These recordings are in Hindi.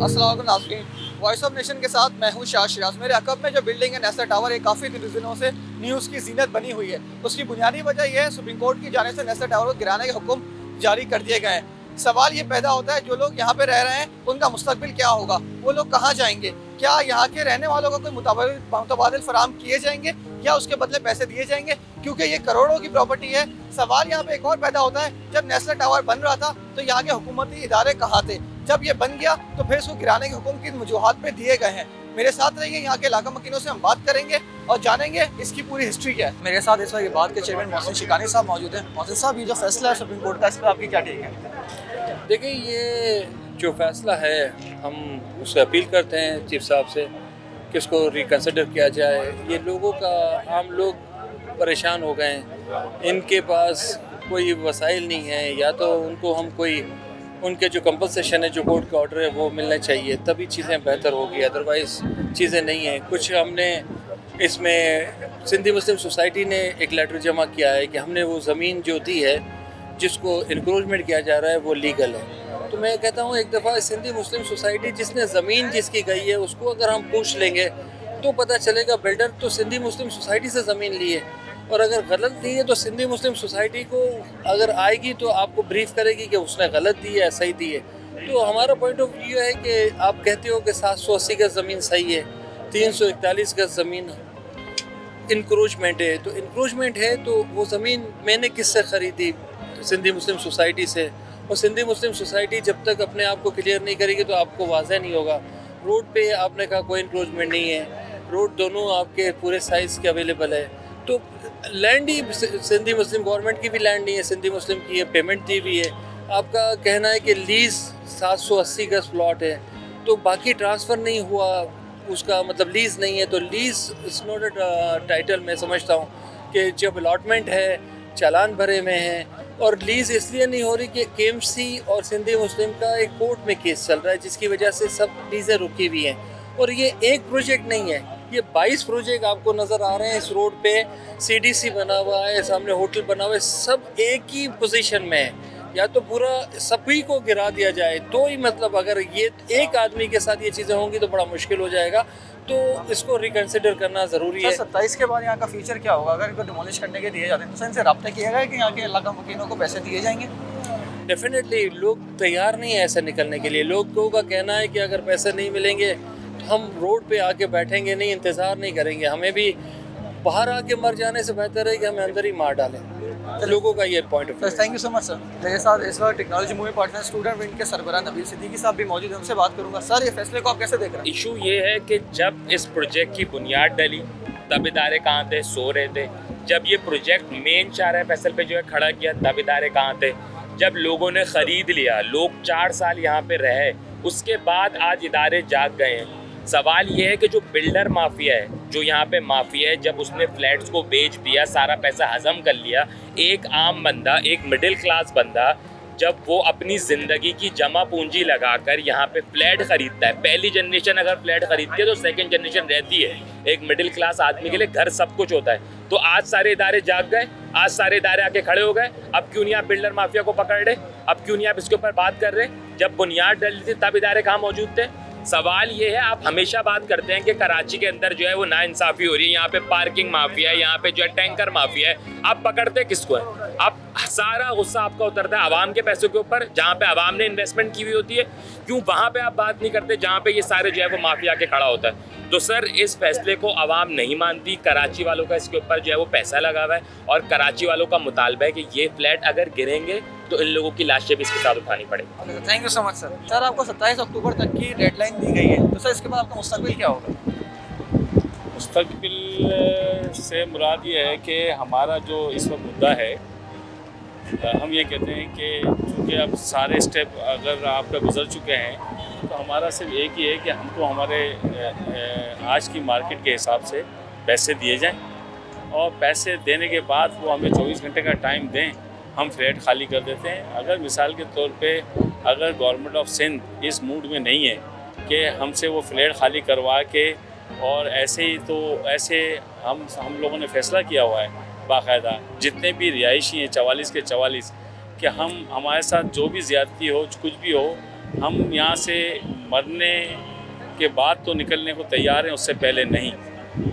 अस्सलाम वालेकुम नाज़रीन, वॉइस ऑफ नेशन के साथ मैं हूं शाह शिराज। मेरे अकब में जो बिल्डिंग है नेस्ले टावर, ये काफ़ी दिनों से न्यूज़ की ज़ीनत बनी हुई है। उसकी बुनियादी वजह यह है, सुप्रीम कोर्ट की जानिब से नेस्ले टावर को गिराने के हुक्म जारी कर दिए गए हैं। सवाल ये पैदा होता है, जो लोग यहाँ पे रह रहे हैं उनका मुस्तकबिल क्या होगा, वो लोग कहाँ जाएंगे, क्या यहाँ के रहने वालों को कोई मुतबादिल फराम किए जाएंगे या उसके बदले पैसे दिए जाएंगे, क्योंकि ये करोड़ों की प्रॉपर्टी है। सवाल यहाँ पे एक और पैदा होता है, जब नेस्ले टावर बन रहा था तो यहाँ के हुकूमती इदारे कहाँ थे, जब ये बन गया तो फिर इसको गिराने के हुक्म की वजूहात पे दिए गए हैं। मेरे साथ रहिए, यहाँ के इलाका मकीनों से हम बात करेंगे और जानेंगे इसकी पूरी हिस्ट्री क्या है। मेरे साथ इस वक्त बात के चेयरमैन मोहसिन शिकानी साहब मौजूद हैं। मोहसिन साहब, ये जो फैसला है सुप्रीम कोर्ट का, इस पर आपकी क्या टेक है? देखिए, ये जो फैसला है हम उससे अपील करते हैं चीफ साहब से कि इसको रिकन्सिडर किया जाए। ये लोगों का, आम लोग परेशान हो गए हैं, इनके पास कोई वसाइल नहीं है, या तो उनको हम कोई उनके जो कंपनसेशन है, जो कोर्ट का ऑर्डर है, वो मिलना चाहिए, तभी चीज़ें बेहतर होगी, अदरवाइज़ चीज़ें नहीं हैं। कुछ हमने इसमें सिंधी मुस्लिम सोसाइटी ने एक लेटर जमा किया है कि हमने वो ज़मीन जो दी है जिसको इंक्रोचमेंट किया जा रहा है वो लीगल है। तो मैं कहता हूँ, एक दफ़ा सिंधी मुस्लिम सोसाइटी जिसने ज़मीन जिसकी गई है उसको अगर हम पूछ लेंगे तो पता चलेगा बिल्डर तो सिंधी मुस्लिम सोसाइटी से ज़मीन ली है, और अगर गलत दी है तो सिंधी मुस्लिम सोसाइटी को अगर आएगी तो आपको ब्रीफ करेगी कि उसने गलत दी है या सही दी है। तो हमारा पॉइंट ऑफ व्यू है कि आप कहते हो कि 780 गज ज़मीन सही है, 341 गज ज़मीन इंक्रोचमेंट है, तो इंक्रोचमेंट है तो वो ज़मीन मैंने किससे ख़रीदी? सिंधी मुस्लिम सोसाइटी से। और सिंधी मुस्लिम सोसाइटी जब तक अपने आप को क्लियर नहीं करेगी तो आपको वाज़ह नहीं होगा। रोड पे आपने कहा कोई इंक्रोचमेंट नहीं है, रोड दोनों आपके पूरे साइज़ के अवेलेबल है, तो लैंड ही सिंधी मुस्लिम गवर्नमेंट की भी लैंड नहीं है, सिंधी मुस्लिम की है, पेमेंट दी हुई है। आपका कहना है कि लीज़ 780 गज प्लॉट है, तो बाकी ट्रांसफ़र नहीं हुआ, उसका मतलब लीज़ नहीं है, तो lease is not a title. मैं समझता हूँ कि जब अलॉटमेंट है, चालान भरे में हैं, और लीज़ इसलिए नहीं हो रही कि केएमसी और सिंधी मुस्लिम का एक कोर्ट में केस चल रहा है, जिसकी वजह से सब लीज़ें रुकी हुई हैं। और ये एक प्रोजेक्ट नहीं है, ये 22 प्रोजेक्ट आपको नज़र आ रहे हैं इस रोड पे। सीडीसी बना हुआ है, सामने होटल बना हुआ है, सब एक ही पोजीशन में है। या तो पूरा सभी को गिरा दिया जाए तो ही, मतलब अगर ये एक आदमी के साथ ये चीज़ें होंगी तो बड़ा मुश्किल हो जाएगा, तो इसको रिकन्सिडर करना ज़रूरी है। 27 के बाद यहाँ का फ्यूचर क्या होगा? अगर इनको डिमोलिश करने के दिए जाते हैं तो इनसे रब्ता किया गया कि यहाँ के इलाका मकीनों को पैसे दिए जाएंगे? डेफिनेटली लोग तैयार नहीं है ऐसे निकलने के लिए। लोगों का कहना है कि अगर पैसे नहीं मिलेंगे तो हम रोड पे आके बैठेंगे नहीं, इंतज़ार नहीं करेंगे, हमें भी बाहर आके मर जाने से बेहतर है कि हमें अंदर ही मार डालें। लोगों का ये point of view. Thank you so much sir. मेरे साथ इस वक्त technology moving partner student wing के सरबराह नबील सिद्दीकी साहब भी मौजूद हैं, उनसे बात करूंगा। सर, ये फैसले को आप कैसे देख रहे हैं? इशू ये है कि जब इस प्रोजेक्ट की बुनियाद डली तब इदारे कहाँ थे? सो रहे थे। जब ये प्रोजेक्ट मेन 4 फैसल पे जो है खड़ा किया तब इदारे कहाँ थे? जब लोगों ने ख़रीद लिया, लोग 4 साल यहाँ पे रहे, उसके बाद आज इदारे जाग गए हैं। सवाल ये है कि जो बिल्डर माफिया है, जो यहाँ पे माफिया है, जब उसने फ्लैट्स को बेच दिया, सारा पैसा हजम कर लिया, एक आम बंदा, एक मिडिल क्लास बंदा, जब वो अपनी ज़िंदगी की जमा पूंजी लगाकर यहाँ पे फ्लैट ख़रीदता है, पहली जनरेशन अगर फ्लैट ख़रीदती है तो सेकंड जनरेशन रहती है। एक मिडिल क्लास आदमी के लिए घर सब कुछ होता है। तो आज सारे इदारे जाग गए, आज सारे इदारे आके खड़े हो गए। अब क्यों नहीं आप बिल्डर माफिया को पकड़ रहे? अब क्यों नहीं आप इसके ऊपर बात कर रहे? जब बुनियाद डली थी तब इदारे कहाँ मौजूद थे? सवाल ये है, आप हमेशा बात करते हैं कि कराची के अंदर जो है वो नाइंसाफ़ी हो रही है, यहाँ पे पार्किंग माफिया है, यहाँ पे जो है टैंकर माफिया है। आप पकड़ते किसको है? आप सारा गुस्सा आपका उतरता है आवाम के पैसों के ऊपर, जहाँ पे आवाम ने इन्वेस्टमेंट की हुई होती है। क्यों वहाँ पे आप बात नहीं करते जहाँ पे ये सारे जो है वो माफिया के खड़ा होता है? तो सर, इस फैसले को आवाम नहीं मानती। कराची वालों का इसके ऊपर जो है वो पैसा लगा हुआ है, और कराची वालों का मुतालबा है कि ये फ्लैट अगर गिरेंगे तो इन लोगों की लाशें भी इसके साथ उठानी पड़ेगी। Thank you so much sir. Sir, आपको 27 अक्टूबर तक की डेडलाइन दी गई है, तो सर इसके बाद आपका मुस्तकबिल क्या होगा? मुस्तकबिल से मुराद ये है कि हमारा जो इस वक्त मुद्दा है, हम ये कहते हैं कि चूँकि अब सारे स्टेप अगर आपका गुजर चुके हैं, तो हमारा सिर्फ एक ही है कि हमको हमारे आज की मार्केट के हिसाब से पैसे दिए जाएं, और पैसे देने के बाद वो हमें 24 घंटे का टाइम दें, हम फ्लैट खाली कर देते हैं। अगर मिसाल के तौर पे अगर गवर्नमेंट ऑफ सिंध इस मूड में नहीं है कि हमसे वो फ्लैट खाली करवा के, और ऐसे ही तो ऐसे हम लोगों ने फ़ैसला किया हुआ है बाकायदा, जितने भी रिहायशी हैं 44 के 44, कि हम हमारे साथ जो भी ज़्यादती हो, कुछ भी हो, हम यहाँ से मरने के बाद तो निकलने को तैयार हैं, उससे पहले नहीं।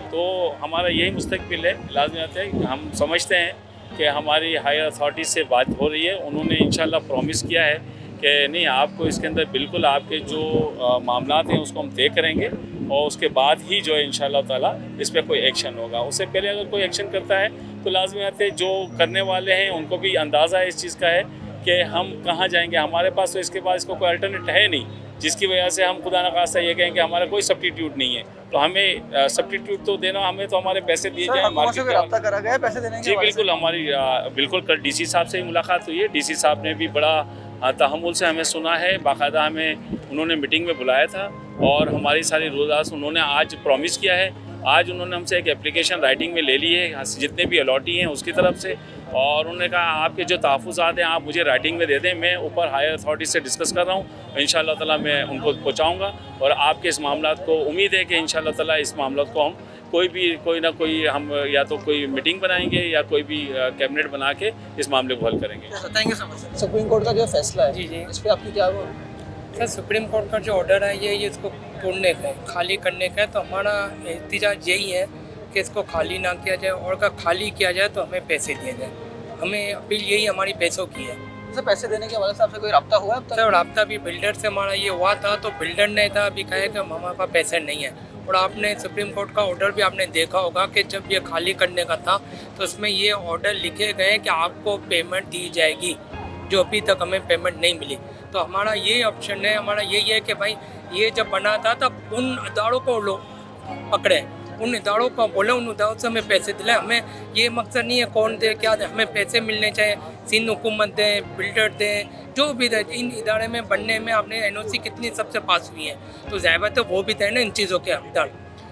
तो हमारा यही मुस्तकबिल है, लाजमी आता है। हम समझते हैं कि हमारी हायर अथॉरिटी से बात हो रही है, उन्होंने इंशाल्लाह प्रॉमिस किया है कि नहीं, आपको इसके अंदर बिल्कुल आपके जो मामलात हैं उसको हम तय करेंगे और उसके बाद ही जो है इंशाल्लाह ताला इस पर कोई एक्शन होगा। उससे पहले अगर कोई एक्शन करता है तो लाजमी आते जो करने वाले हैं उनको भी अंदाज़ा इस चीज़ का है कि हम कहाँ जाएंगे। हमारे पास तो इसके बाद इसको कोई अल्टरनेट है नहीं, जिसकी वजह से हम खुदा न खास्ता ये कहें कि हमारा कोई सब्स्टिट्यूट नहीं है। तो हमें सब्स्टिट्यूट तो देना, हमें तो हमारे पैसे दिए जाए। रब्ता करा गया है पैसे देने के? जी बिल्कुल, हमारी बिल्कुल कल डीसी साहब से ही मुलाकात हुई है। डीसी साहब ने भी बड़ा तहम्मुल से हमें सुना है, बाकायदा हमें उन्होंने मीटिंग में बुलाया था और हमारी सारी रोज़ात उन्होंने आज प्रॉमिस किया है। आज उन्होंने हमसे एक एप्लीकेशन राइटिंग में ले ली है जितने भी अलॉटी हैं उसकी तरफ से, और उन्होंने कहा आपके जो तहफ़्फ़ुज़ात हैं आप मुझे राइटिंग में दे दें, मैं ऊपर हायर अथॉरिटी से डिस्कस कर रहा हूँ, इंशाअल्लाह ताला मैं उनको पहुँचाऊँगा। और आपके इस मामलात को उम्मीद है कि इंशाअल्लाह ताला इस मामलात को हम कोई ना कोई हम या तो कोई मीटिंग बनाएंगे या कोई भी कैबिनेट बना के इस मामले को हल करेंगे। Thank you so much. Supreme court का जो फैसला है जी जी इस पर आपकी क्या वो? सर, सुप्रीम कोर्ट का जो ऑर्डर है ये इसको तोड़ने का है, खाली करने का है। तो हमारा एहतिजाज यही है कि इसको खाली ना किया जाए, और अगर खाली किया जाए तो हमें पैसे दिए जाए। हमें अपील यही हमारी पैसों की है। सर पैसे देने के हवाले से आपसे कोई रब्ता हुआ है अब तक? सर रब्ता भी बिल्डर से हमारा ये हुआ था, तो बिल्डर ने था अभी कहा कि हमारे पास पैसे नहीं है। और आपने सुप्रीम कोर्ट का ऑर्डर भी आपने देखा होगा कि जब ये खाली करने का था तो उसमें ये ऑर्डर लिखे गए कि आपको पेमेंट दी जाएगी, जो अभी तक हमें पेमेंट नहीं मिली। तो हमारा ये ऑप्शन है, हमारा यही है कि भाई ये जब बना था तब उन इदारों को लोग पकड़े, उन इदारों को बोले, उन इदारों से हमें पैसे दिलाए। हमें ये मकसद नहीं है कौन दे क्या दे, हमें पैसे मिलने चाहिए। सिंध हुकूमत दे, बिल्डर दे, जो भी दे, इन इदारे में बनने में आपने NOC कितनी सबसे पास हुई है, तो ज़ाहिर तो वो भी थे ना इन चीज़ों के हकदार।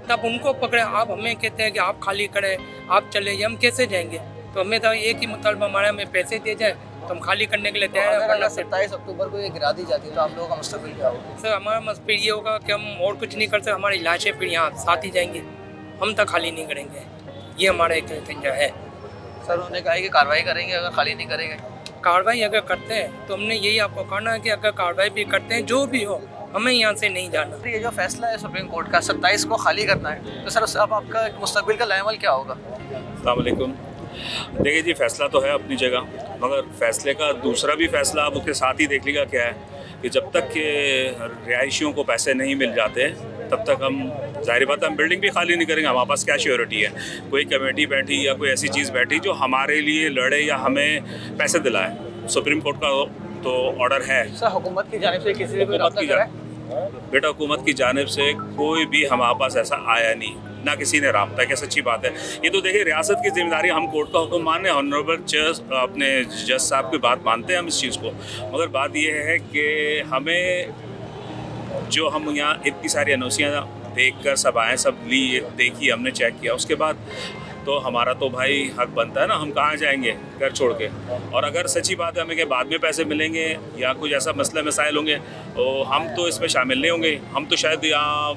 तब उनको पकड़े, आप हमें कहते हैं कि आप खाली करें, आप चले जाए, हम कैसे जाएंगे? तो हमें तो एक ही मुतालबा हमारा, हमें पैसे दिए जाए तो हम खाली करने के लिए तैयार है। अगर 27 अक्टूबर को ये गिरा दी जाती है तो आप लोगों का मुस्तकबिल क्या होगा? सर हमारा मसफिर ये होगा कि हम और कुछ नहीं कर सकते, हमारी लाशें फिर यहाँ साथ ही जाएंगी, हम तक खाली नहीं करेंगे। ये हमारा एक नतीजा है। सर उन्होंने कहा है कि कार्रवाई करेंगे अगर खाली नहीं करेंगे। कार्रवाई अगर करते हैं तो हमने यही आपको कहना है कि अगर कार्रवाई भी करते हैं, जो भी हो, हमें यहाँ से नहीं जाना। ये जो फैसला है सुप्रीम कोर्ट का 27 को खाली करना है, तो सर अब आपका मुस्तकबिल का लाएमल क्या होगा? अस्सलाम वालेकुम। देखिए जी, फ़ैसला तो है अपनी जगह, मगर फ़ैसले का दूसरा भी फ़ैसला आप उसके साथ ही देख लीजिएगा क्या है कि जब तक के रिहायशियों को पैसे नहीं मिल जाते तब तक हम ज़ाहिर बात है हम बिल्डिंग भी खाली नहीं करेंगे। हमारे पास क्या श्योरिटी है? कोई कमेटी बैठी या कोई ऐसी चीज़ बैठी जो हमारे लिए लड़े या हमें पैसे दिलाए। सुप्रीम कोर्ट का तो ऑर्डर है। सर हुकूमत की जानिब से किसी से कोई रब्ता करा है? बेटा हुकूमत की जानिब से कोई भी हमारे पास ऐसा आया नहीं, ना किसी ने रब्ता किया। सच्ची बात है ये। तो देखिए रियासत की जिम्मेदारी, हम कोर्ट का हुक्म माने, ऑनरेबल अपने जज साहब की बात मानते हैं हम इस चीज़ को, मगर बात यह है कि हमें जो हम यहाँ इतनी सारी NOCयाँ देख कर सब आए, सब ली देखी, हमने चेक किया, उसके बाद तो हमारा तो भाई हक बनता है ना, हम कहाँ जाएंगे घर छोड़ के। और अगर सच्ची बात है हमें कि बाद में पैसे मिलेंगे या कुछ ऐसा मसला मसाइल होंगे तो हम तो इसमें शामिल नहीं होंगे। हम तो शायद यहाँ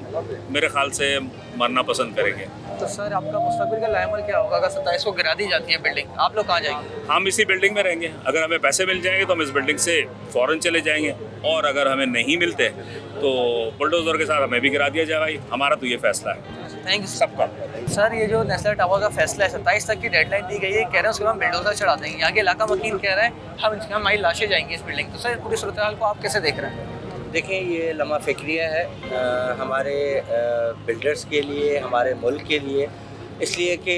मेरे ख्याल से मरना पसंद करेंगे। तो सर आपका मुस्तकबिल का लाएमल क्या होगा अगर 27 को गिरा दी जाती है बिल्डिंग? आप लोग कहाँ जाएंगे? हम इसी बिल्डिंग में रहेंगे। अगर हमें पैसे मिल जाएंगे तो हम इस बिल्डिंग से फ़ौरन चले जाएंगे, और अगर हमें नहीं मिलते तो बुलडोज़र के साथ हमें भी गिरा दिया जाए। भाई हमारा तो ये फैसला है। थैंक यू सबका। सर ये जो नेशनल टावर का फैसला है 27 तक की डेडलाइन दी गई है, कह रहे हैं उसके बाद बिल्डोजर चढ़ा देंगे। यहाँ के इलाका वकील कह रहे हैं हम हमारी लाशें जाएंगी इस बिल्डिंग। तो सर पूरी सूरत हाल को आप कैसे देख रहे हैं? देखें, ये लम्हा फ़िक्रिया है हमारे बिल्डर्स के लिए, हमारे मुल्क के लिए, इसलिए कि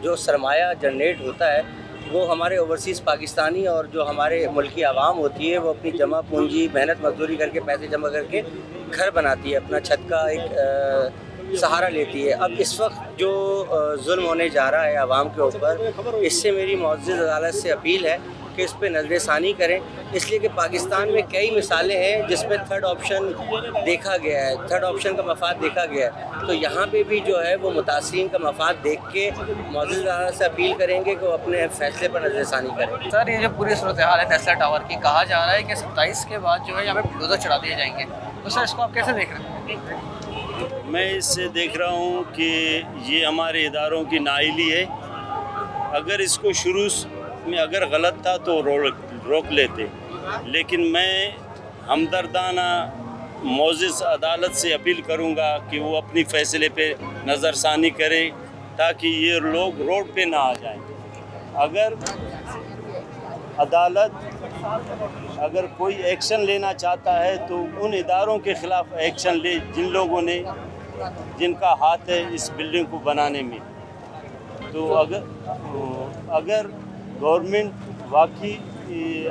जो सरमाया जनरेट होता है वो हमारे ओवरसीज़ पाकिस्तानी और जो हमारे मुल्की आवाम होती है वो अपनी जमा पूंजी मेहनत मजदूरी करके पैसे जमा करके घर बनाती है, अपना छत का एक सहारा लेती है। अब इस वक्त जो जुल्म होने जा रहा है आवाम के ऊपर, इससे मेरी मुअज़्ज़ज़ अदालत से अपील है कि इस पर नज़रसानी करें, इसलिए कि पाकिस्तान में कई मिसालें हैं जिसमें थर्ड ऑप्शन देखा गया है, थर्ड ऑप्शन का मफाद देखा गया है। तो यहाँ पे भी जो है वो मुतासिरीन का मफाद देख के मुअज़्ज़ज़ अदालत से अपील करेंगे कि वो अपने फ़ैसले पर नज़रसानी करें। सर ये जो पूरी सूरत हाल है नेशनल टावर की, कहा जा रहा है कि 27 के बाद जो है यहाँ पे बुलडोजर चढ़ा दिए जाएंगे, तो सर इसको आप कैसे देख रहे हैं? मैं इससे देख रहा हूँ कि ये हमारे इदारों की नाअहली है। अगर इसको शुरू में अगर गलत था तो रोक लेते, लेकिन मैं हमदर्दाना मोअज़्ज़ज़ अदालत से अपील करूंगा कि वो अपनी फ़ैसले पे नज़रसानी करे ताकि ये लोग रोड पे ना आ जाएं। अगर अदालत अगर कोई एक्शन लेना चाहता है तो उन इदारों के ख़िलाफ़ एक्शन ले जिन लोगों ने जिनका हाथ है इस बिल्डिंग को बनाने में। तो अगर गवर्नमेंट वाकई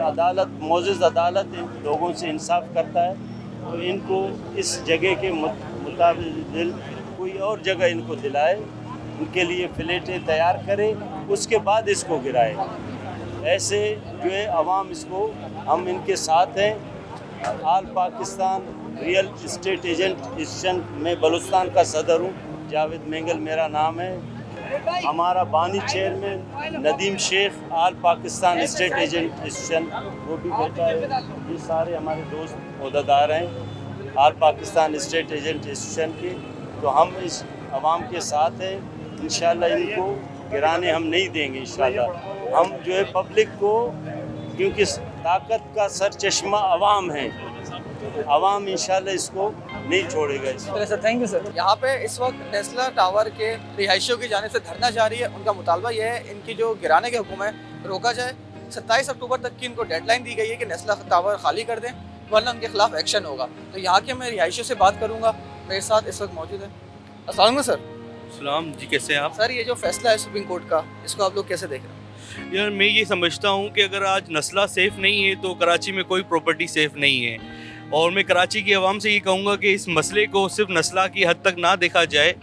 अदालत मोअज़्ज़ज़ अदालत इन लोगों से इंसाफ करता है तो इनको इस जगह के मुताबिक कोई और जगह इनको दिलाए, उनके लिए फ्लैटें तैयार करे, उसके बाद इसको गिराए। ऐसे जो है अवाम इसको, हम इनके साथ हैं। All Pakistan real estate agent association में बलूचिस्तान का सदर हूँ, जावेद मेंगल मेरा नाम है। हमारा बानी चेयरमैन नदीम शेख आल पाकिस्तान स्टेट एजेंट एसोसिएशन वो भी बैठा है। ये सारे हमारे दोस्त ओहदेदार हैं all Pakistan state agent association के। तो हम इस आवाम के साथ हैं, इंशाल्लाह इनको गिराने हम नहीं देंगे। इंशाल्लाह हम जो है पब्लिक को, क्योंकि ताकत का सर चश्मा आवाम है, आवाम इंशाल्लाह इसको नहीं छोड़ेगा। Sir thank you sir. यहाँ पे इस वक्त नेस्ला टावर के रिहायशियों की जानिब से धरना जारी है। उनका मुतालबा यह है इनकी जो गिराने के हुक्म है रोका जाए। 27 अक्टूबर तक की इनको डेडलाइन दी गई है कि नेस्ला टावर खाली कर दें, वरना उनके खिलाफ एक्शन होगा। तो यहाँ के मैं रिहायशियों से बात करूँगा, मेरे साथ इस वक्त मौजूद है। अस्सलाम वालेकुम सर। सलाम जी, कैसे हैं आप? सर ये जो फैसला है सुप्रीम कोर्ट का, इसको आप लोग कैसे देख रहे हैं? यार मैं ये समझता हूँ कि अगर आज नस्ला सेफ़ नहीं है तो कराची में कोई प्रॉपर्टी सेफ़ नहीं है। और मैं कराची की आवाम से ये कहूँगा कि इस मसले को सिर्फ नस्ला की हद तक ना देखा जाए,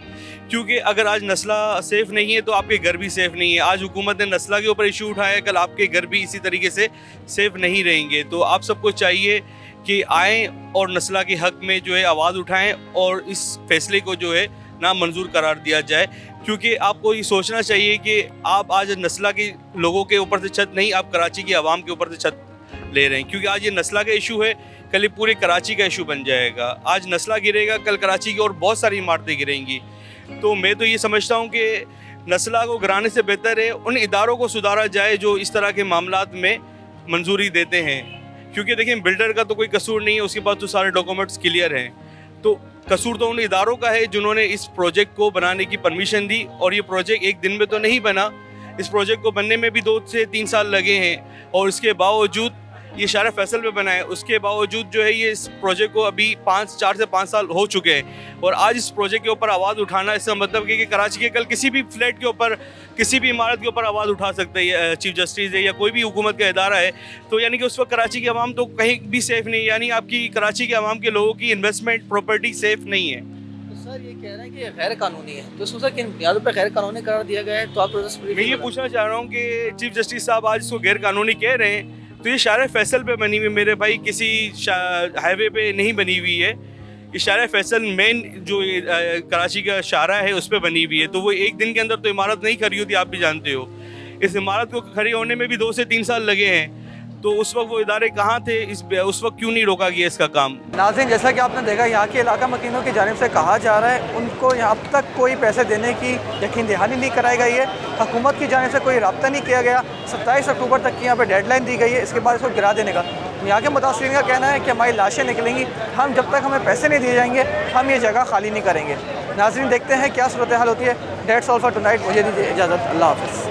क्योंकि अगर आज नस्ला सेफ़ नहीं है तो आपके घर भी सेफ़ नहीं है। आज हुकूमत ने नस्ला के ऊपर इशू उठाया, कल आपके घर भी इसी तरीके से सेफ़ नहीं रहेंगे। तो आप सबको चाहिए कि आएँ और नस्ला के हक़ में जो है आवाज़ उठाएँ और इस फैसले को जो है नामंजूर करार दिया जाए। क्योंकि आपको ये सोचना चाहिए कि आप आज नस्ला के लोगों के ऊपर से छत नहीं, आप कराची की आवाम के ऊपर से छत ले रहे हैं। क्योंकि आज ये नस्ला का इशू है, कल ये पूरे कराची का इशू बन जाएगा। आज नस्ला गिरेगा, कल कराची की और बहुत सारी इमारतें गिरेंगी। तो मैं तो ये समझता हूँ कि नस्ला को गिराने से बेहतर है उन इदारों को सुधारा जाए जो इस तरह के मामलात में मंजूरी देते हैं। क्योंकि देखिए बिल्डर का तो कोई कसूर नहीं है, उसके पास तो सारे डॉक्यूमेंट्स क्लियर हैं। तो कसूर तो उन इदारों का है जिन्होंने इस प्रोजेक्ट को बनाने की परमिशन दी। और ये प्रोजेक्ट एक दिन में तो नहीं बना, इस प्रोजेक्ट को बनने में भी 2 से 3 साल लगे हैं। और इसके बावजूद ये शारा फैसल पे बना है, उसके बावजूद जो है ये इस प्रोजेक्ट को अभी 4 से 5 साल हो चुके हैं। और आज इस प्रोजेक्ट के ऊपर आवाज़ उठाना, इसका मतलब कि कराची के कल किसी भी फ्लैट के ऊपर, किसी भी इमारत के ऊपर आवाज़ उठा सकते हैं चीफ जस्टिस है या कोई भी हुकूमत का इदारा है। तो यानी कि उस वक्त कराची की आवाम तो कहीं भी सेफ़ नहीं, यानी आपकी कराची के आवाम के लोगों की इन्वेस्टमेंट प्रॉपर्टी सेफ़ नहीं है। तो सर ये कह रहे हैं कि ये गैर कानूनी है, तो उसको सर किन बुनियादों पर गैर कानूनी करार दिया गया है? तो आप मैं ये पूछना चाह रहा हूँ कि चीफ जस्टिस साहब आज इसको गैर कानूनी कह रहे हैं, तो ये शारा फैसल पे बनी हुई मेरे भाई, किसी हाईवे पे नहीं बनी हुई है। ये शारा फैसल मेन जो कराची का शारा है उस पर बनी हुई है। तो वो एक दिन के अंदर तो इमारत नहीं खड़ी होती, आप भी जानते हो। इस इमारत को खड़ी होने में भी 2 से 3 साल लगे हैं। तो उस वक्त वो इदारे कहाँ थे, उस वक्त क्यों नहीं रोका गया इसका काम? नाज़रीन जैसा कि आपने देखा, यहाँ के इलाका मकीनों की जानिब से कहा जा रहा है उनको यहाँ अब तक कोई पैसे देने की यकीन दहानी नहीं कराई गई है। हुकूमत की जानिब से कोई रब्ता नहीं किया गया। 27 अक्टूबर तक की यहाँ पे डेडलाइन दी गई है, इसके बाद इसको गिरा देने का। यहाँ के मुतासिरीन का कहना है कि हमारी लाशें निकलेंगी, हम जब तक हमें पैसे नहीं दिए जाएंगे हम ये जगह खाली नहीं करेंगे। नाज़रीन देखते हैं क्या सूरत हाल होती है। डेट्स ऑल फॉर टुनाइट, मुझे दीजिए इजाज़त, अल्लाह हाफ़िज़।